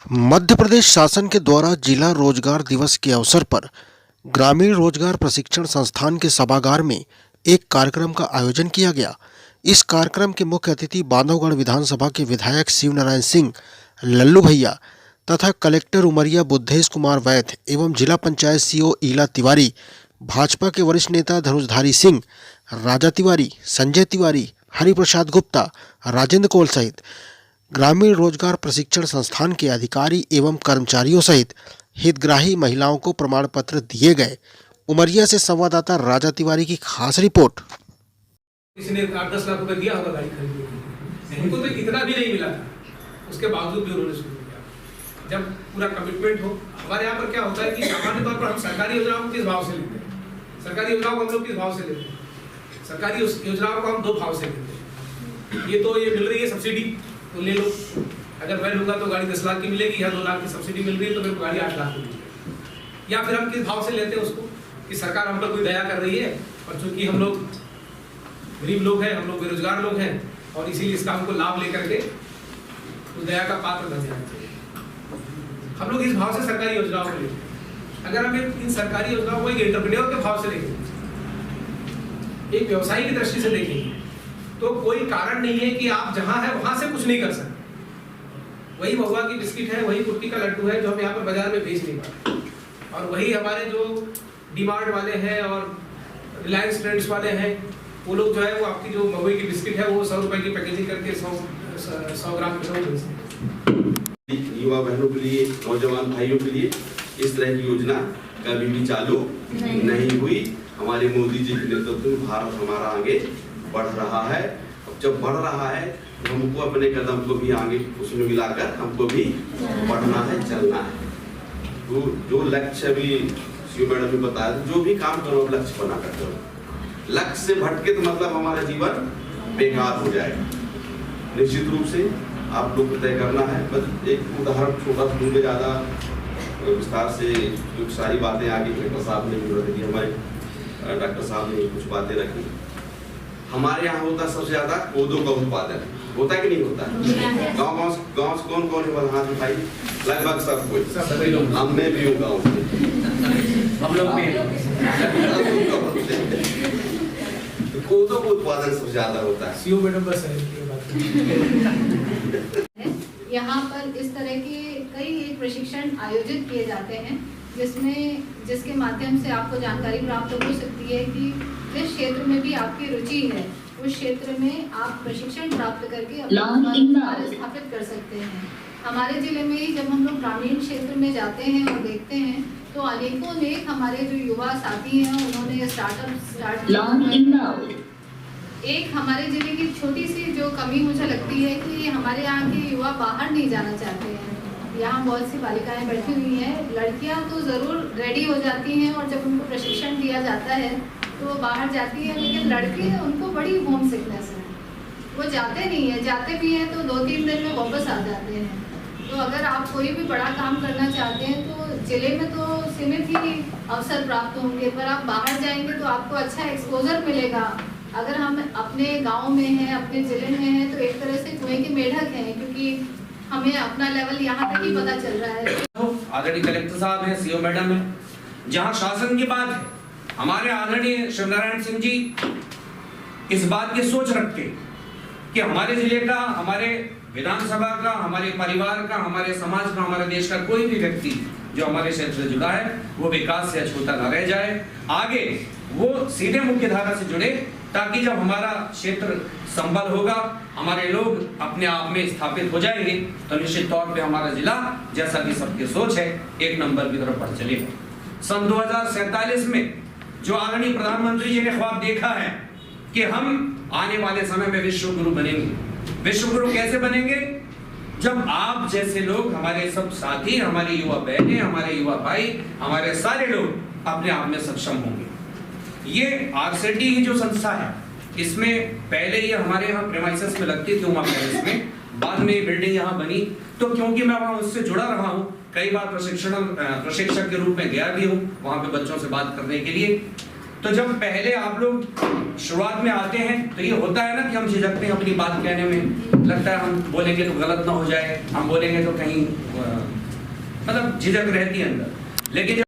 मध्य प्रदेश शासन के द्वारा जिला रोजगार दिवस के अवसर पर ग्रामीण रोजगार प्रशिक्षण संस्थान के सभागार में एक कार्यक्रम का आयोजन किया गया। इस कार्यक्रम के मुख्य अतिथि बांधवगढ़ विधानसभा के विधायक शिवनारायण सिंह लल्लू भैया तथा कलेक्टर उमरिया बुद्धेश कुमार वैद्य एवं जिला पंचायत सीओ ईला तिवारी, भाजपा के वरिष्ठ नेता धनुषधारी सिंह, राजा तिवारी, संजय तिवारी, हरिप्रसाद गुप्ता, राजेंद्र कोल सहित ग्रामीण रोजगार प्रशिक्षण संस्थान के अधिकारी एवं कर्मचारियों सहित हितग्राही महिलाओं को प्रमाण पत्र दिए गए। उमरिया से संवाददाता राजा तिवारी की खास रिपोर्ट। किसी ने 8-10 लाख रुपए दिया होगा गाड़ी खरीदने के लिए, उनको तो इतना भी नहीं मिला था, उसके बावजूद भी उन्होंने शुरू किया। जब पूरा कमिटमेंट हो, हमारे यहाँ पर क्या होता है कि सामान्य तौर पर हम सरकारी योजनाओं को किस भाव से लेते हैं, सरकारी योजनाओं को हम लोग किस भाव से लेते हैं, सरकारी योजनाओं को हम 2 भाव से लेते हैं। ये तो ये मिल रही है सब्सिडी, तो ले लो, अगर मैं लूंगा तो गाड़ी 10 लाख की मिलेगी या 2 लाख की सब्सिडी मिल रही है तो मेरे को गाड़ी 8 लाख की मिलेगी। या फिर हम किस भाव से लेते हैं उसको कि सरकार हम पर कोई दया कर रही है और चूंकि हम लोग गरीब लोग हैं, हम लोग बेरोजगार लोग हैं और इसीलिए इसका हमको लाभ लेकर के उस दया का पात्र बन जाना चाहिए। हम लोग इस भाव से सरकारी योजनाओं को लेते हैं। अगर हम इन सरकारी योजनाओं को एक एंटरप्रेन्योर के भाव से देखेंगे, एक व्यवसायी की दृष्टि से देखेंगे, तो कोई कारण नहीं है कि आप जहां है वहां से कुछ नहीं कर सकते। वही महुआ की बिस्किट है, वही कुट्टी का लड्डू है जो हम यहाँ पर बाजार में बेच नहीं पाते, और वही हमारे जो डीमार्ट वाले हैं और रिलायंस ट्रेंड्स वाले हैं, वो लोग जो है वो आपकी जो महुए की बिस्किट है वो 100 रुपए की पैकेजिंग करके 100 ग्राम के बेच सकते। युवा बहनों के लिए, नौजवान भाइयों के लिए इस तरह की योजना कभी भी चालू नहीं हुई। हमारे मोदी जी के नेतृत्व में भारत हमारा आगे बढ़ रहा है। अब जब बढ़ रहा है तो हमको अपने कदम को भी आगे उसमें मिलाकर हमको भी बढ़ना है, चलना है। तो जो लक्ष्य अभी सीओ मैडम ने बताया, जो भी काम करो लक्ष्य बना कर करो। लक्ष्य से भटके तो मतलब हमारा जीवन बेकार हो जाएगा। निश्चित रूप से आप लोग को तय करना है। बस एक उदाहरण छोटा सा दूंगे, ज्यादा विस्तार से जो सारी बातें आगे कलेक्टर साहब ने भी रखी, हमारे डॉक्टर साहब ने कुछ बातें रखी। हमारे यहाँ होता सबसे ज्यादा कोदो का उत्पादन होता है कि नहीं होता? गाँव से कौन कौन है हाथ उठाई? लगभग सब कोई, हम में भी हूँ गाँव हम लोग कोदो का उत्पादन सबसे ज्यादा होता है। सीओ मैडम बस यहाँ पर इस तरह के कई प्रशिक्षण आयोजित किए जाते हैं जिसके माध्यम से आपको जानकारी प्राप्त हो सकती है कि जिस क्षेत्र में भी आपकी रुचि है उस क्षेत्र में आप प्रशिक्षण प्राप्त करके अपना रोजगार स्थापित कर सकते हैं। हमारे जिले में ही जब हम लोग ग्रामीण क्षेत्र में जाते हैं और देखते हैं तो अनेक हमारे जो युवा साथी हैं उन्होंने स्टार्ट एक हमारे जिले की छोटी सी जो कमी मुझे लगती है कि हमारे यहाँ के युवा बाहर नहीं जाना चाहते हैं। यहाँ बहुत सी बालिकाएं बैठी हुई हैं, लड़कियाँ तो ज़रूर रेडी हो जाती हैं और जब उनको प्रशिक्षण दिया जाता है तो वो बाहर जाती है, लेकिन लड़के उनको बड़ी होम सिकनेस है, वो जाते नहीं है, जाते भी हैं तो 2-3 दिन में वापस आ जाते हैं। तो अगर आप कोई भी बड़ा काम करना चाहते हैं तो जिले में तो सीमित ही अवसर प्राप्त होंगे, पर आप बाहर जाएंगे तो आपको अच्छा एक्सपोजर मिलेगा। अगर हम अपने गांव में हैं, अपने जिले में हैं, तो एक तरह से कुएं के मेढक हैं, क्योंकि हमें अपना लेवल यहाँ तक ही पता चल रहा है। आदरणीय कलेक्टर साहब हैं, सीओ मैडम हैं, जहाँ शासन की बात है, हमारे आदरणीय शिवनारायण सिंह जी इस बात की सोच रखते कि हमारे जिले का, हमारे विधानसभा का, हमारे परिवार का, हमारे समाज का, हमारे देश का कोई भी व्यक्ति जो हमारे क्षेत्र से जुड़ा है वो विकास से अछूता न रह जाए, आगे वो सीधे मुख्य धारा से जुड़े, ताकि जब हमारा क्षेत्र संबल होगा, हमारे लोग अपने आप में स्थापित हो जाएंगे तो निश्चित तौर पे हमारा जिला, जैसा कि सबकी सोच है, 1 नंबर की तरफ बढ़ चलेगा। सन 2047 में जो आदरणीय प्रधानमंत्री जी ने ख्वाब देखा है कि हम आने वाले समय में विश्व गुरु बनेंगे। विश्व गुरु कैसे बनेंगे? जब आप जैसे लोग, हमारे सब साथी, हमारी युवा बहनें, हमारे युवा भाई, हमारे सारे लोग अपने आप में सक्षम होंगे। ये आरसेटी की जो संस्था है, इसमें पहले ये हमारे यहाँ प्रेमाइसेस में लगती थी, उमा पैलेस में, बाद में ये बिल्डिंग यहाँ बनी। तो क्योंकि मैं वहाँ उससे जुड़ा रहा हूँ, कई बार प्रशिक्षक के रूप में गया भी हूँ वहाँ पे बच्चों से बात करने के लिए, तो जब पहले आप लोग शुरुआत में आते हैं तो ये होता है ना कि हम झिझकते हैं अपनी बात कहने में, लगता है हम बोलेंगे तो गलत ना हो जाए, हम बोलेंगे तो कहीं मतलब झिझक रहती है अंदर। लेकिन